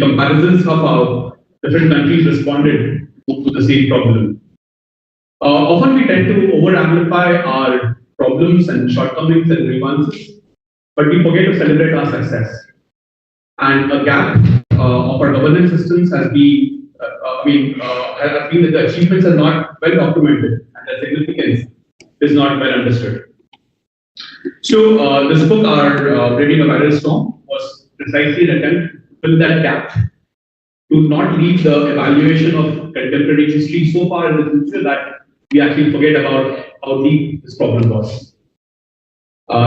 comparisons of how different countries responded to the same problem. Often we tend to over-amplify our problems and shortcomings and grievances, but we forget to celebrate our success. And a gap of our governance systems has been, has been that the achievements are not well documented and the significance is not well understood. So this book, our Reading a Viral Storm, was precisely an attempt to fill that gap, to not leave the evaluation of contemporary history so far in the future that we actually forget about how deep this problem was.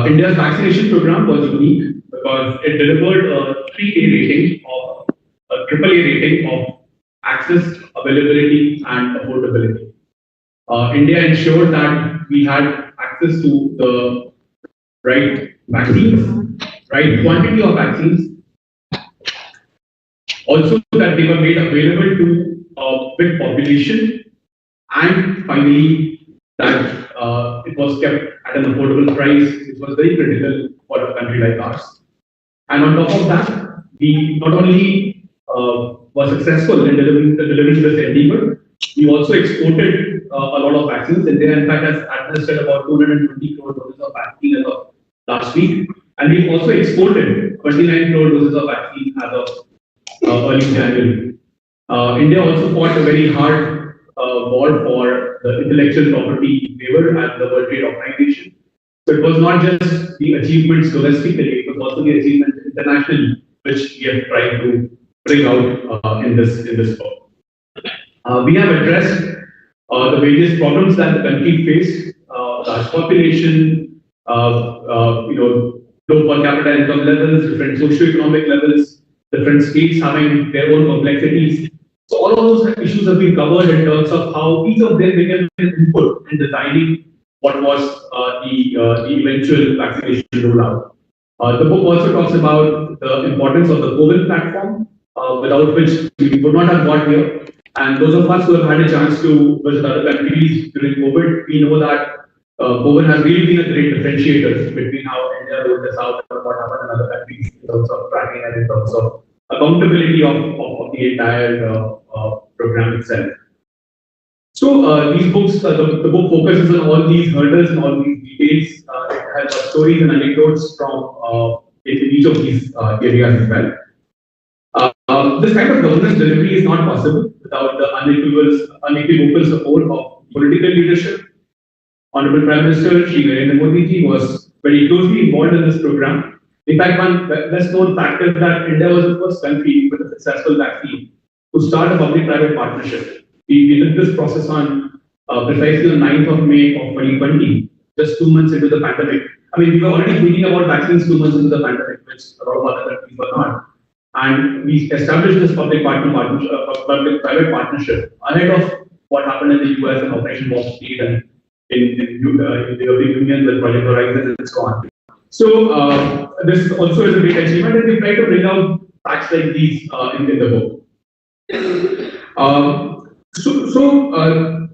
India's vaccination program was unique because it delivered a AAA rating of AAA rating of access, availability, and affordability. India ensured that we had access to the right vaccines, right quantity of vaccines, also that they were made available to a big population, and finally that it was kept at an affordable price, which was very critical for a country like ours. And on top of that, we not only were successful in delivering this endeavor, we also exported a lot of vaccines. India, in fact, has administered about 220 crore doses of vaccine as of last week, and we also exported 29 crore doses of vaccine as of early January. India also fought a very hard war for the intellectual property waiver at the World Trade Organization. So it was not just the achievements domestically, it was also the achievements internationally, which we have tried to bring out in this book. We have addressed the various problems that the country faced: large population, low per capita income levels, different socio-economic levels, different states having their own complexities. So all of those issues have been covered in terms of how each of them became an input in designing what was the eventual vaccination rollout. The book also talks about the importance of the COVID platform, without which we would not have got here. And those of us who have had a chance to visit other countries during COVID, we know that COVID has really been a great differentiator between how India rolled this out and what happened in other countries in terms of tracking and in terms of accountability of the entire program itself. So these books, the book focuses on all these hurdles and all these details. It has stories and anecdotes from in each of these areas as well. This kind of governance delivery is not possible without the unequivocal support of political leadership. Honorable Prime Minister Shri Narendra Modi ji was very closely involved in this program. In fact, one best known fact is that India was the first country with a successful vaccine to start a public-private partnership. We did this process on precisely on 9th of May of 2020, just 2 months into the pandemic. I mean, we were already thinking about vaccines 2 months into the pandemic, which a lot of other countries were not. And we established this public-private partnership ahead of what happened in the US and Operation Warp Speed and in the European Union with Project Horizon and so on. So this also is a great achievement, and we try to bring out facts like these in the book.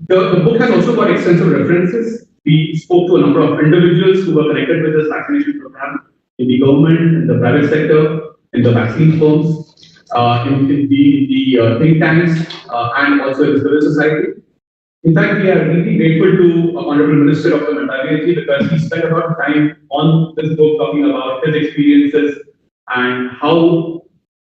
The book has also got extensive references. We spoke to a number of individuals who were connected with this vaccination program in the government, in the private sector, in the vaccine firms, in the think tanks, and also in the civil society. In fact, we are really grateful to Honorable Minister Dr Mandaviya because he spent a lot of time on this book talking about his experiences and how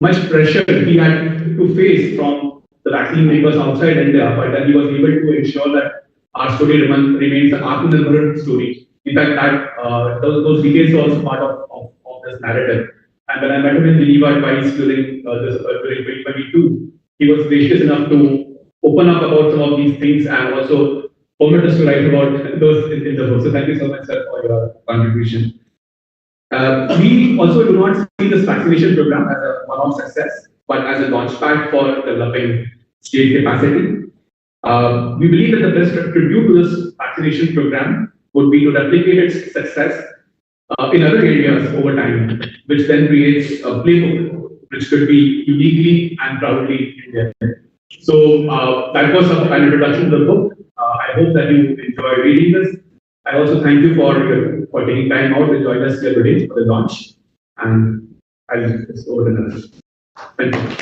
much pressure he had to face from the vaccine makers outside India, but that he was able to ensure that our story remains an Atmanirbhar story. In fact, that those details are also part of this narrative. And when I met him in Geneva twice during 2022, he was gracious enough to open up about some of these things and also permit us to write about those in the book. So thank you so much, sir, for your contribution. We also do not see this vaccination program as a one-off success, but as a launchpad for developing state capacity. We believe that the best tribute to this vaccination program would be to replicate its success in other areas over time, which then creates a playbook which could be uniquely and proudly Indian. So that was an introduction to the book. I hope that you enjoy reading this. I also thank you for taking time out to join us here today for the launch. And I'll just over to Naresh. Thank you.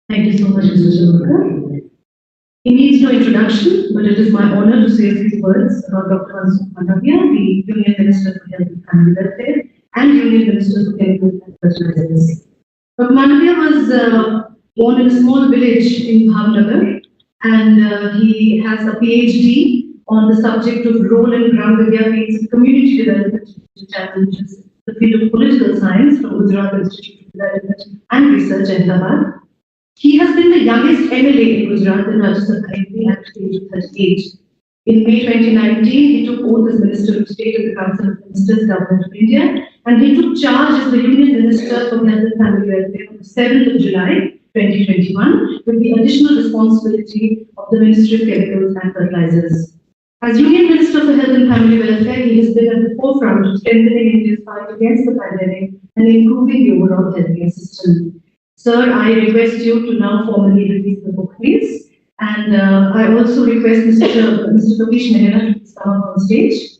Thank you so much, Mr. Shabakar. He needs no introduction, but it is my honor to say a few words about Dr. Mansukh Mandaviya, the Union Minister for Health and Family Welfare and Union Minister for Chemical and Fertilizers. Dr. Mandaviya was born in a small village in Bhavnagar, and he has a PhD on the subject of role and ground awareness in community development challenges, the field of political science from Gujarat Institute of Development and Research, Ahmedabad. He has been the youngest MLA in Gujarat in Rajya Sabha at the age of 38. In May 2019, he took oath as Minister of State of the Council of Ministers, Government of India, and he took charge as the Union Minister for Health and Family Welfare on the 7th of July 2021, with the additional responsibility of the Ministry of Chemicals and Fertilizers. As Union Minister for Health and Family Welfare, he has been at the forefront of strengthening India's fight against the pandemic and improving the overall healthcare system. Sir, I request you to now formally release the book, please. And I also request Mr. Kavish Mehra to please come up on stage.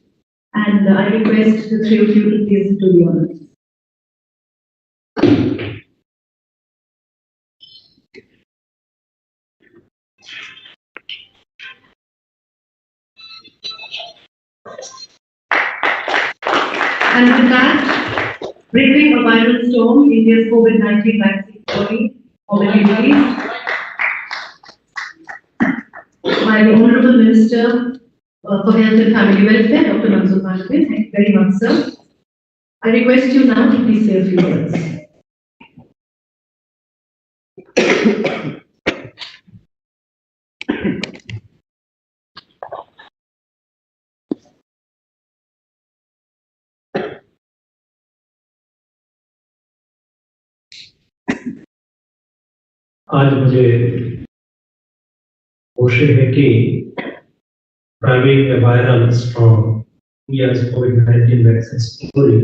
And I request the three of you to please do the honors. And with that, braving a viral storm, India's COVID-19 vaccine story, formally released by the Honorable Minister for Health and Family Welfare, Dr. Mansukh Mandaviya. Thank you very much, sir. I request you now to please say a few words. आज मुझे खुशी है कि driving a viral from India's COVID-19 vaccine story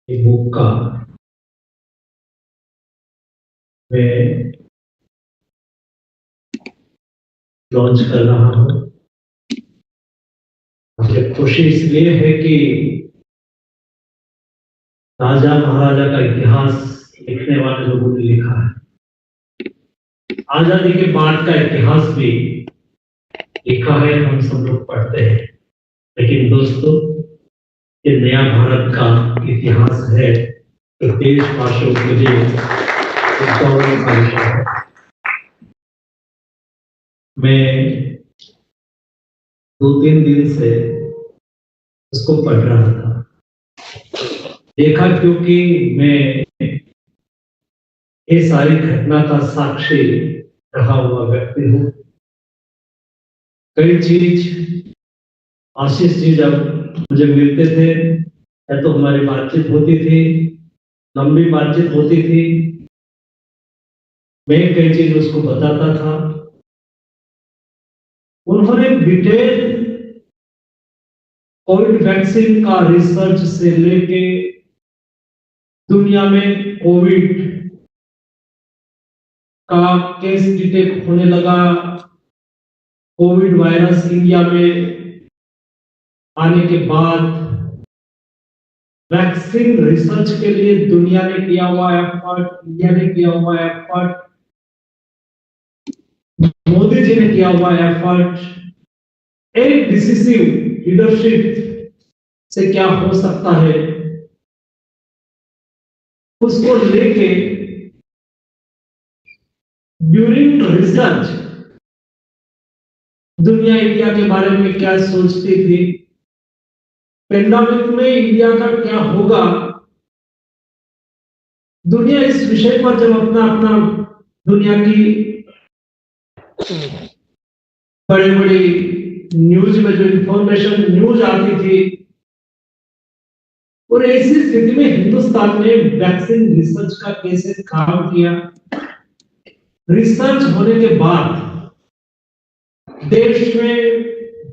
एक book का मैं launch कर रहा हूँ। मुझे खुशी इसलिए है कि राजा महाराजा का इतिहास लिखने वाले लोगों ने लिखा है। आजादी के बाद का इतिहास भी लिखा है, हम सब लोग पढ़ते हैं। लेकिन दोस्तों, ये नया भारत का इतिहास है तो देशवासियों के लिए गौरव का विषय है। मैं 2-3 दिन से उसको पढ़ रहा था, देखा क्योंकि मैं ये सारी घटना का साक्षी रहा हुआ व्यक्ति हूँ। कई चीज आशीष जी जब मुझे मिलते थे या तो हमारी बातचीत होती थी, लंबी बातचीत होती थी, मैं कई चीज उसको बताता था। उन्होंने डिटेल कोविड वैक्सीन का रिसर्च से लेके दुनिया में कोविड का केस डिटेक्ट होने लगा, कोविड वायरस इंडिया में आने के बाद वैक्सीन रिसर्च के लिए दुनिया ने किया हुआ एफर्ट, इंडिया ने किया हुआ एफर्ट, मोदी जी ने किया हुआ एफर्ट, एक डिसिसिव लीडरशिप से क्या हो सकता है उसको लेके ड्यूरिंग रिसर्च दुनिया इंडिया के बारे में क्या सोचती थी, पेंडेमिक में इंडिया का क्या होगा, दुनिया इस विषय पर जब अपना अपना दुनिया की बड़ी बड़ी न्यूज में जो इंफॉर्मेशन न्यूज आती थी, और ऐसी स्थिति में हिंदुस्तान ने वैक्सीन रिसर्च का कैसे काम किया। रिसर्च होने के बाद देश में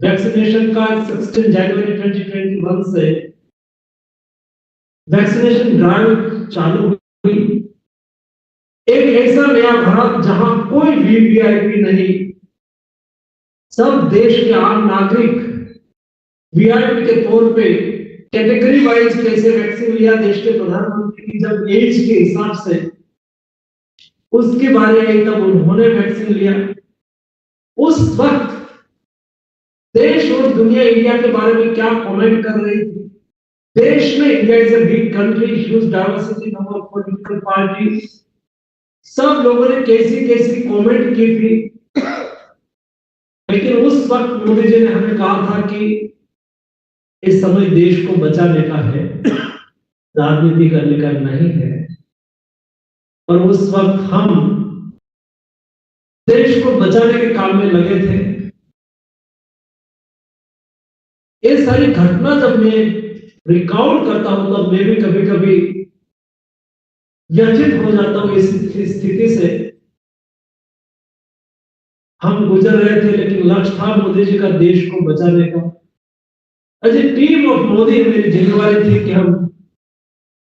वैक्सीनेशन का 16 जनवरी 2021 से वैक्सीनेशन ड्राइव चालू हुई। एक ऐसा नया भारत जहां कोई वीवीआईपी नहीं, सब देश के आम नागरिक वीआईपी के तौर पे कैटेगरी वाइज कैसे वैक्सीन लिया देश के प्रधानमंत्री की जब एज के हिसाब से उसके बारे में तब उन्होंने वैक्सीन लिया। उस वक्त देश और दुनिया इंडिया के बारे में क्या कमेंट कर रही थी। देश में India is a big country, huge diversity number of political parties, सब लोगों ने कैसी कैसी कमेंट की थी। लेकिन उस वक्त मोदी जी ने हमें कहा था कि इस समय देश को बचाने का है, राजनीति करने का नहीं है। और उस वक्त हम देश को बचाने के काम में लगे थे। ये सारी घटना जब मैं रिकॉर्ड करता हूं तब मैं भी कभी कभी व्यथित हो जाता हूं इस स्थिति से। हम गुजर रहे थे लेकिन लक्ष्य था मोदी जी का देश को बचाने का। अजय टीम ऑफ मोदी मेरी जिम्मेवारी थी कि हम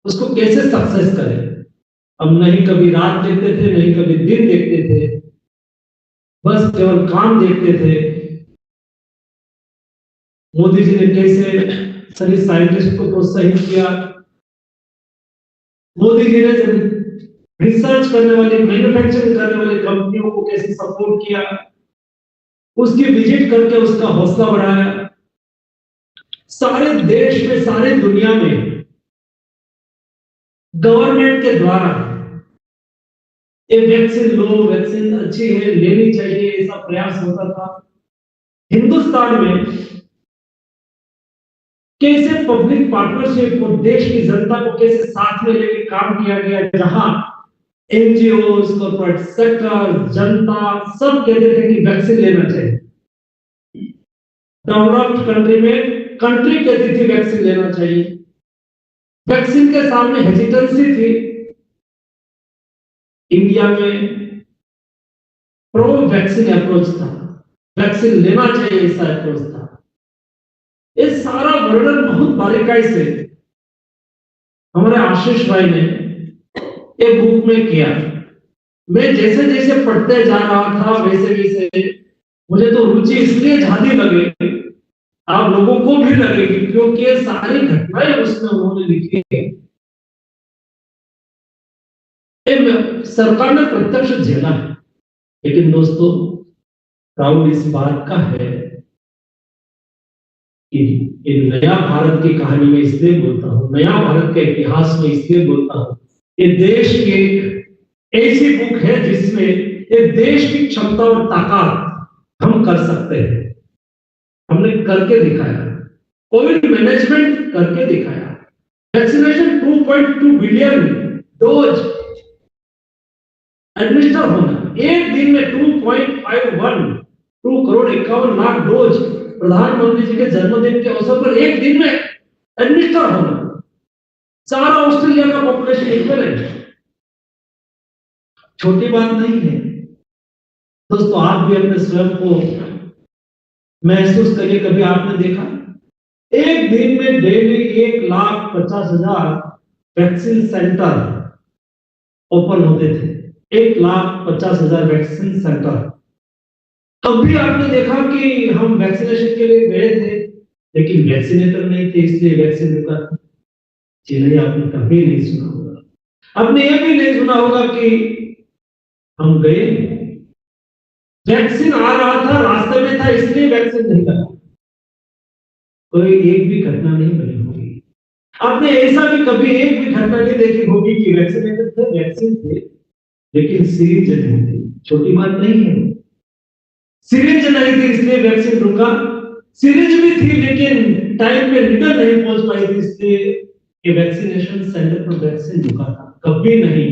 उसको कैसे सक्सेस करें। हम नहीं कभी रात देखते थे, नहीं कभी दिन देखते थे, बस केवल काम देखते थे। मोदी जी ने कैसे सभी साइंटिस्ट को प्रोत्साहित किया, मोदी जी ने रिसर्च करने वाली, मैन्युफैक्चरिंग करने वाली कंपनियों को कैसे सपोर्ट किया, उसकी विजिट करके उसका हौसला बढ़ाया। सारे देश में, सारे दुनिया में गवर्नमेंट के द्वारा ये वैक्सीन लो, वैक्सीन अच्छी है, लेनी चाहिए, ऐसा प्रयास होता था। हिंदुस्तान में कैसे पब्लिक पार्टनरशिप और देश की जनता को कैसे साथ में लेकर काम किया गया, जहां एनजीओ, कॉर्पोरेट सेक्टर, जनता सब कहते थे कि वैक्सीन लेना चाहिए। डेवलप्ड कंट्री में कंट्री कहती थी वैक्सीन लेना चाहिए। वैक्सीन के सामने हेजिटेंसी थी। इंडिया में प्रो वैक्सीन अप्रोच था, वैक्सीन लेना चाहिए ऐसा अप्रोच था। ये सारा वर्णन बहुत बारीकाई से हमारे आशीष भाई ने एक बुक में किया। मैं जैसे जैसे पढ़ते जा रहा था वैसे वैसे मुझे तो रुचि इसलिए ज्यादा लगे, आप लोगों को भी लगेगी, क्योंकि ये सारी घटनाएं उसमें उन्होंने लिखी है। सरकार ने प्रत्यक्ष झेला है। लेकिन दोस्तों, प्राउड इस बात का है कि ये नया भारत की कहानी में इसलिए बोलता हूं, नया भारत के इतिहास में इसलिए बोलता हूं, ये देश की एक ऐसी बुक है जिसमें ये देश की क्षमता और ताकत हम कर सकते हैं। हमने करके दिखाया, कोविड मैनेजमेंट करके दिखाया, वैक्सीनेशन 2.2 बिलियन डोज एडमिनिस्टर होना, एक दिन में 2.2 करोड़ 51 लाख डोज प्रधानमंत्री जी के जन्मदिन के अवसर पर एक दिन में एडमिनिस्टर होना, सारा ऑस्ट्रेलिया का पॉपुलेशन इक्विवेलेंट, छोटी बात नहीं है। दोस्तों, आप भी अपने स्वयं को महसूस करिए। कभी आपने देखा एक दिन में डेली 1,50,000 वैक्सीन सेंटर ओपन होते थे, 1,50,000 वैक्सीन सेंटर। कभी आपने देखा कि हम वैक्सीनेशन के लिए गए थे लेकिन वैक्सीनेटर नहीं थे इसलिए वैक्सीन रुका था? जी नहीं, आपने कभी नहीं सुना होगा। आपने ये भी नहीं सुना होगा कि हम गए, वैक्सीन आ रहा था, रास्ते में था इसलिए वैक्सीन नहीं लगा। कोई एक भी घटना नहीं बनी होगी। आपने ऐसा भी कभी एक भी घटना नहीं देखी होगी कि वैक्सीनेटर थे, वैक्सीन थे, लेकिन सीरीज नहीं थी। छोटी बात नहीं है। सीरीज नहीं थी इसलिए वैक्सीन रुका, सीरीज भी थी लेकिन टाइम पे निकल नहीं पहुंच पाई थी इसलिए ये वैक्सीनेशन सेंटर पर वैक्सीन रुका था। कभी नहीं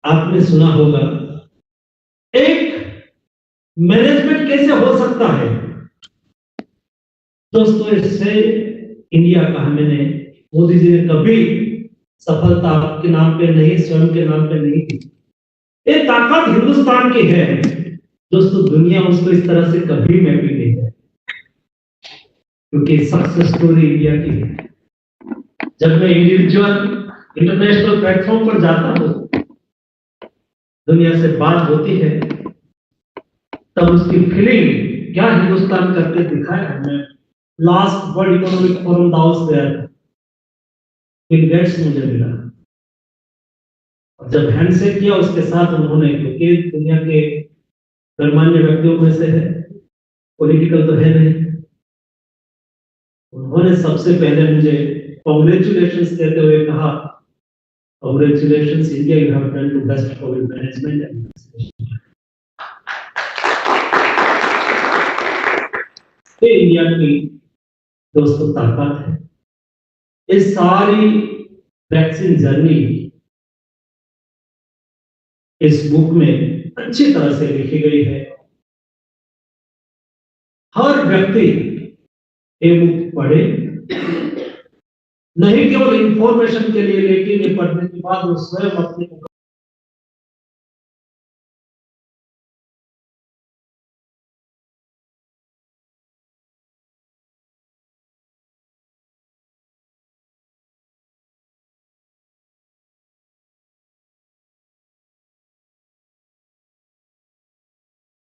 आपने सुना होगा एक मैनेजमेंट कैसे हो सकता है। दोस्तों, इससे इंडिया का हमने मोदी जी ने कभी सफलता आपके नाम पे नहीं, स्वयं के नाम पे नहीं दी। ये ताकत हिंदुस्तान की है दोस्तों, दुनिया उसको इस तरह से कभी मैपिंग नहीं है, क्योंकि सक्सेस स्टोरी इंडिया की है। जब मैं इंडिविजुअल इंटरनेशनल प्लेटफॉर्म पर जाता हूं, दुनिया से बात होती है, तब उसकी फीलिंग क्या हिंदुस्तान करके दिखाया है। मैं last world economic forum Davos गया था, बिल गेट्स मुझे मिला, और जब हैंडशेक किया उसके साथ उन्होंने, क्योंकि दुनिया के गणमान्य व्यक्तियों में से है, पॉलिटिकल तो है नहीं, उन्होंने सबसे पहले मुझे कांग्रेचुलेशंस कहते हुए कहा, congratulations India, you have done the best Covid management and ये इंडिया की दोस्तों ताकत है। इस सारी वैक्सीन जर्नी इस बुक में अच्छी तरह से लिखी गई है। हर व्यक्ति ये बुक पढ़े, नहीं केवल इंफॉर्मेशन के लिए, लेकिन ये पढ़ने के बाद वो स्वयं अपने